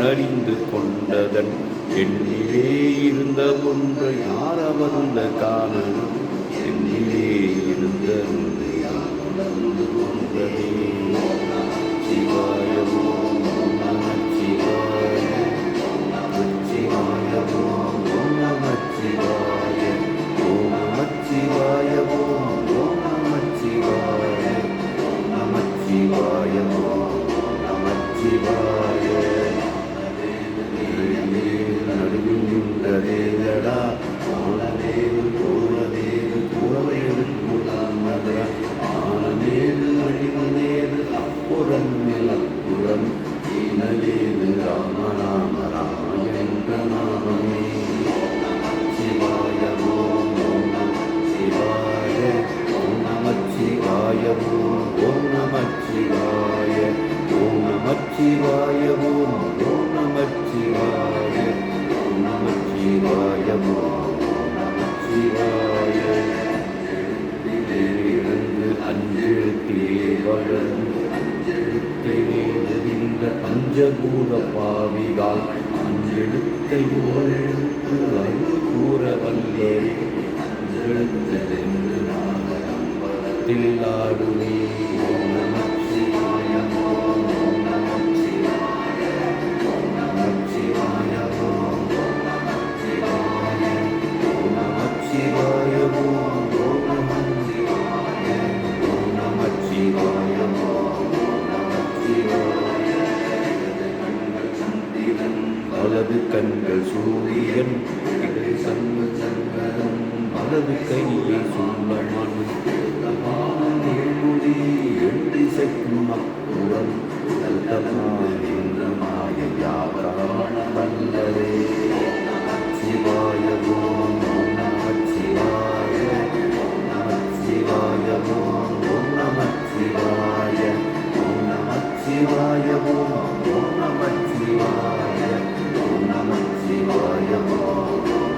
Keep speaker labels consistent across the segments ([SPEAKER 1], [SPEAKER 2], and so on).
[SPEAKER 1] அறிந்து கொண்டதன் என்னிலே இருந்த ஒன்று யார் அவர்ந்த காரணம் என்னிலே இருந்த ஒன்று யார் உணர்ந்து கொண்டதே சிவாய ஓம் நமச்சிவாய சிவாய ஓம் நமச்சிவாய ஓம் நமச்சிவாய ஓம் நமச்சிவாய நமச்சிவாய ஓம் நமச்சிவாய நடுவின்றதேடா ஆனதேவு போனதேவு புறவேது புறாமதரா ஆனதேது அழிவதேது அப்புறம் நிலப்புறம் ஈனலேது ராமநாம ராமயன்ற நாமமே சிவாய ஓம் சிவாய ஓம் நமச்சிவாய ஓம் நமச்சிவாய ஓம் நமச்சிவாய ஓம் நமச்சிவாய நமச்சிவாய நமச்சிவாய இருந்து அஞ்செழுத்திலே வளர்ந்து அஞ்செழுத்திலே எரிந்த பஞ்சபூத பாவிகால் அஞ்செழுத்தை ஓரெழுத்து அறிவு கூற வல்லரே அஞ்செழுத்தென்று நாகம்பலத்தில் ஆடுவே ஓம் நமச்சிவாய ஓம் நமச்சிவாய நமச்சிவாய ஓம் நமச்சிவாய ஓம் நமச்சிவாய ஓம் நமச்சிவாய ஓம் நமச்சிவாய வலது கண்கள் சூரியன் இடது கண்கள் சங்கரன் வலது கையை சுள்ளமன் தேமுடி எழுதி சைக்கும் அப்புறம் வல்லரே சிவாய ஓம் நமச்சிவாய நமச்சிவாய ஓம் நமச்சிவாய நமச்சிவாய ஓம் நமச்சிவாய நமச்சிவாய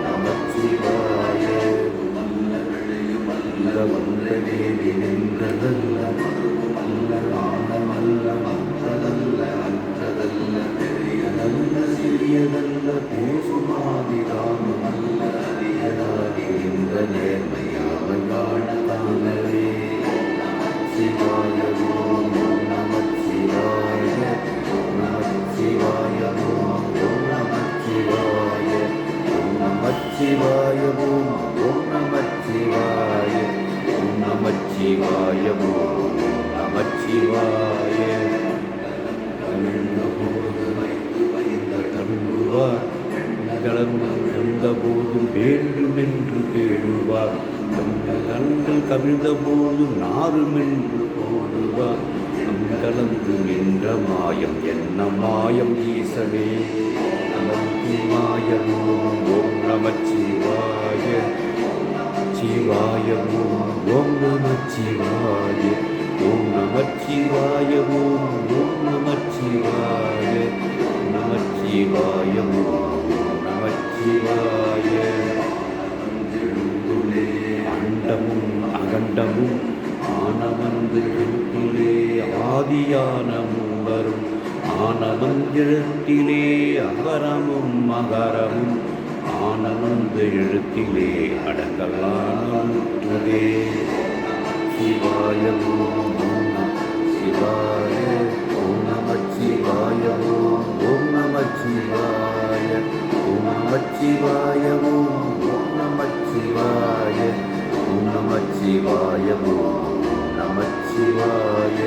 [SPEAKER 1] நமச்சிவாய வந்த தேவி நின்றதல்ல ஆனமல்ல மற்றதல்ல அற்றதல்ல பெரியதல்ல சிறியதல்ல பேசுமாதிராமல்ல அறியதாகின்ற நேர்மையாமையான தானவே சிவாய ஓம் நமச்சிவாய நமச்சிவாய ஓம் நமச்சிவாய நமச்சிவாய ஓம் நமச்சிவாய நமச்சிவாய ஓம் நமச்சிவாய தருவார் கலந்த போதும் வேண்டுமென்று தேடுவார் கண்கள் கவிழ்ந்த போது நாருமென்று போடுவார் கலந்து நின்ற மாயம் என்ன மாயம் ஈசனே நமச்சிவாய ஓம் நமச்சிவாய சிவாய ஓம் நமச்சிவாய ஓம் நமச்சிவாய ஓம் நமச்சிவாய நமச்சிவாய நமச்சிவாய அண்டமும் அகண்டமும் ஆனவந்து எழுத்திலே ஆதியான மூலரும் ஆனவன் எழுத்திலே அகரமும் மகரமும் ஆனவந்து எழுத்திலே அடங்கலானே சிவாய சிவாய ஓம் நமச்சிவாய ஓம் நமச்சிவாய ஓம் நமச்சிவாய ஓம் நமச்சிவாய ஓம் நமச்சிவாய ஓம் நமச்சிவாய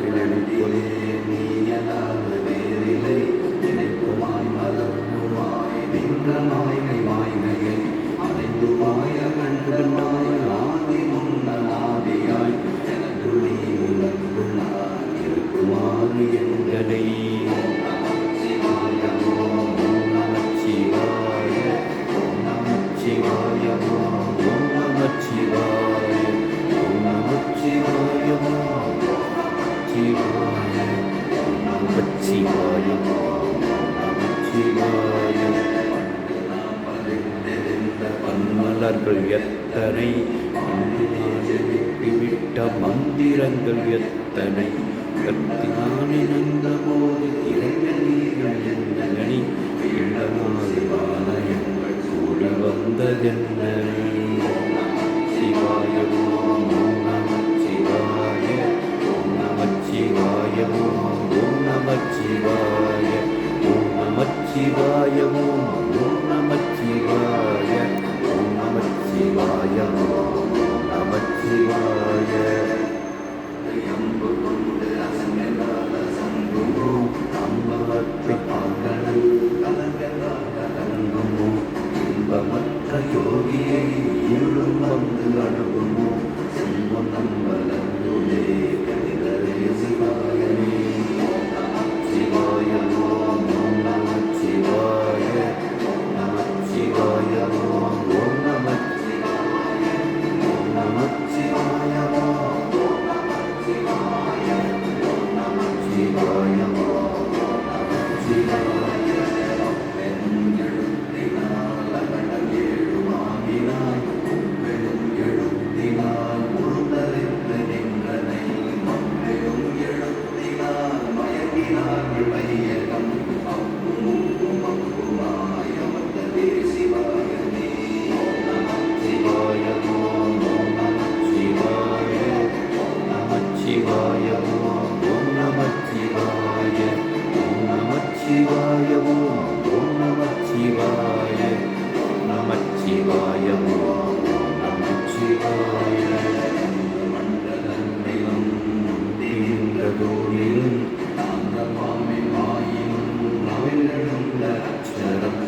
[SPEAKER 1] எங்களை நமச்சிவாய நமச்சிவாய ஓம் நமச்சிவாய ஓம் நமச்சிவாய நமச்சிவாய நமச்சிவாய மலர்கள் எத்தனை, விட்ட மந்திரங்கள் எத்தனை, கத்தினான் இணைந்த போது இறைவனீர்கள் என்னனி, இந்த நாள் கூடி வந்ததென்ன. சிவாய ஓம் நமச்சிவாய, ஓம் நமச்சிவாய ஓம் நமச்சிவாய, ஓம் நமச்சிவாய ஓம் நமச்சிவாய, ஓம் நமச்சிவாய ஓம் நமச்சிவாய. இன்பமற்ற யோகியை இருளும் வந்து அணுகுமோ, செல்வம் நம்பலே கணிதரே சிவாயனே. சிவாய ஓம் நமச்சிவாய, நமச்சிவாய ஓம் நமச்சிவாய, ஓம் நமச்சிவாய சிவாய சிவாய ஓம் நமச்சிவாய, ஓம் நமச்சிவாய ஓம் நமச்சிவாய, நமச்சிவாய ஓம் நமச்சிவாய. மண்டலம் நின்றதோனிலும் அந்தமாமை மாயினும் நாவிலும் அச்சரம்,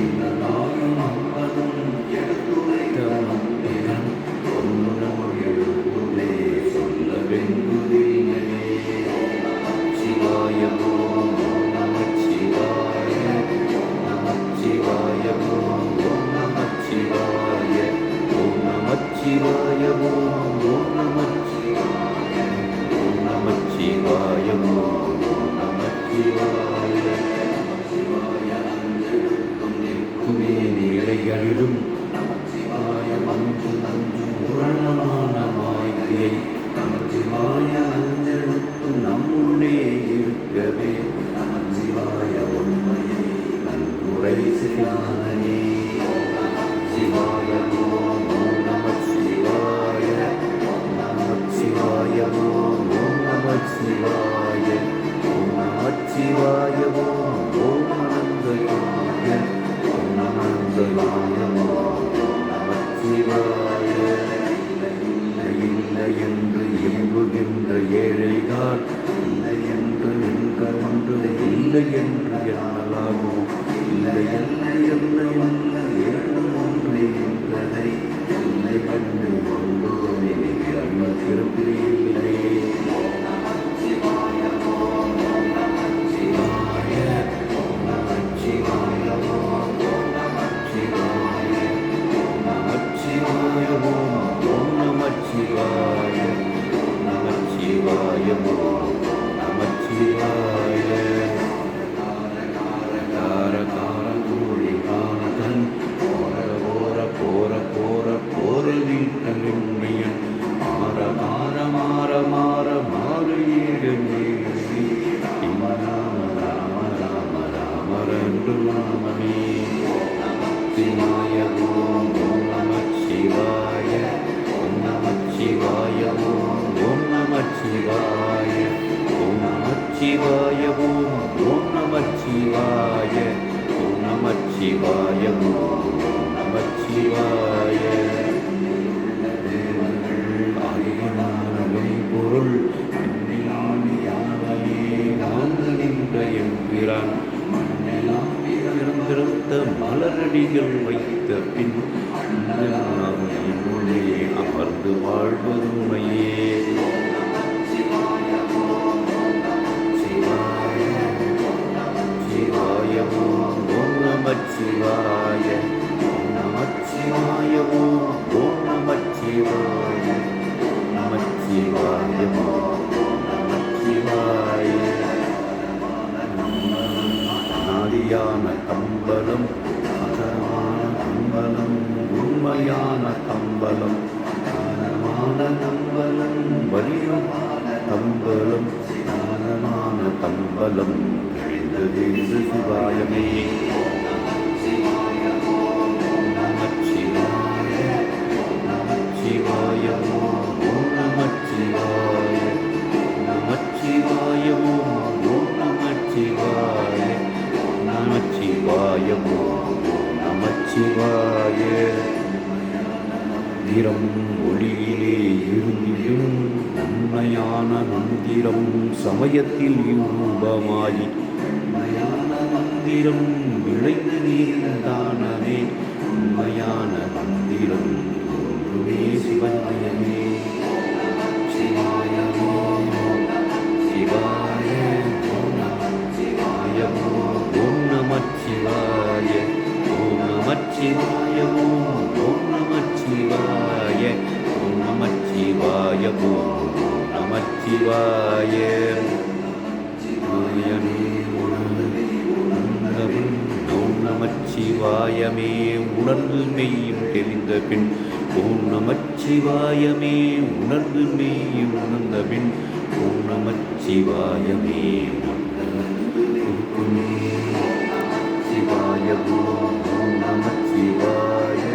[SPEAKER 1] இந்த நாயும் அம்பதும் எடுத்துரைத்த மந்திரம், ஒன்றும் எழுதுள்ளே சொல்ல வெங்குதினே. சிவாய ஓம் நமச்சிவாய, நமச்சிவாய ஓம் நமச்சிவாய, ஓம் நமச்சிவாய ஓம் நமச்சிவாய, ஓம் நமச்சிவாய ஓம் நமச்சிவாய. நிற்குமே நிலைகளிலும் நமச்சிவாய மஞ்சு நஞ்சும் பூரணமான மாயை, நமச்சிவாய அஞ்செழுத்து நம்முள்ளே இருக்கவே, நமச்சிவாய உண்மையை நன்குரை செய்யானே. சிவாய ஓம் நமச்சிவாய, நமச்சிவாய ஓம் நமச்சிவாய, ஓம் நமச்சிவாய ஓம் அனந்தயாய, ஓம் அனந்தயாய ஓம் நமச்சிவாய. இல்லை என்று எம்புகின்ற ஏழைகார், இல்லை என்று நின்றொன்று இல்லை என்று எண்ணலாகும், இல்லை இல்லை இல்லை இல்லை ஏழும் ஒன்று என்பதை, இல்லை என்று ஒன்றோனே அருள் திருப்பிலே. சிவாய ஓம் நமச்சிவாய, ஓம் நமச்சிவாய ஓம் நமச்சிவாய, ஓம் நமச்சிவாய ஓம் நமச்சிவாய, நமச்சிவாய ஓம் நமச்சிவாய. கார கார கூடி காணகன், போர போர போர போர போர வீட்டலின்மையன், மாற மாற மாற மாற மாறு ஏழு மேலி, ராம ராம ராம ராம ரெண்டு நாமமே. சிவாய ஓம் நமச்சிவாய, ஓம் நமச்சிவாய ஓம் நமச்சிவாய, ஓம் நமச்சிவாய ஓம் நமச்சிவாய, ஓம் நமச்சிவாய ஓம் நமச்சிவாய. அறிவினாலும் பொருள் வாழ்ந்து நின்ற எம்பிரான், மண்ணெல்லாம் பிறந்திருந்த மலரடிகள் வைத்த பின் நாம் என்னுள்ளே அமர்ந்து வாழ்வதுமையே. சிவாய சிவாய ஓம் நமச்சிவாய, நமச்சிவாய ஓம் நமச்சிவாய, நமச்சிவாய நமச்சிவாய. நாடியான கம்பளம், அகரமான கம்பளம், உண்ம உண்மையான தம்பலம் ஞானமான தம்பலம் வலியமான தம்பலம் ஞானமான தம்பலம் எழுந்தது சிவாயமே நமச்சிவாய நமச்சிவாய ஓம் நமச்சிவாய நமச்சிவாய ஓம் நமச்சிவாய நமச்சிவாய ஓம் நமச்சிவாய மந்திரம் ஒளியிலே இருந்திடும் உண்மையான மந்திரம் சமயத்தில் ரூபமாயி உண்மையான மந்திரம் விளைந்து நீர்ந்தானே உண்மையான மந்திரம் ஒன்றுமே சிவமயமே சிவாய சிவாய ஓம் நமச்சிவாய ஓம் நமச்சிவாய ஓம் நமச்சிவாய ஓம் நமச்சிவாய ஓம் நமச்சிவாய ஓம் நமச்சிவாய ஓம் நமச்சிவாயமே உணர்ந்து மெய்யும் தெரிந்த பின் ஓம் நமச்சிவாயமே உணர்ந்து மெய்யும் உணர்ந்த பின் ஓம் நமச்சிவாயமே சிவாய ஓம் நமச்சிவாய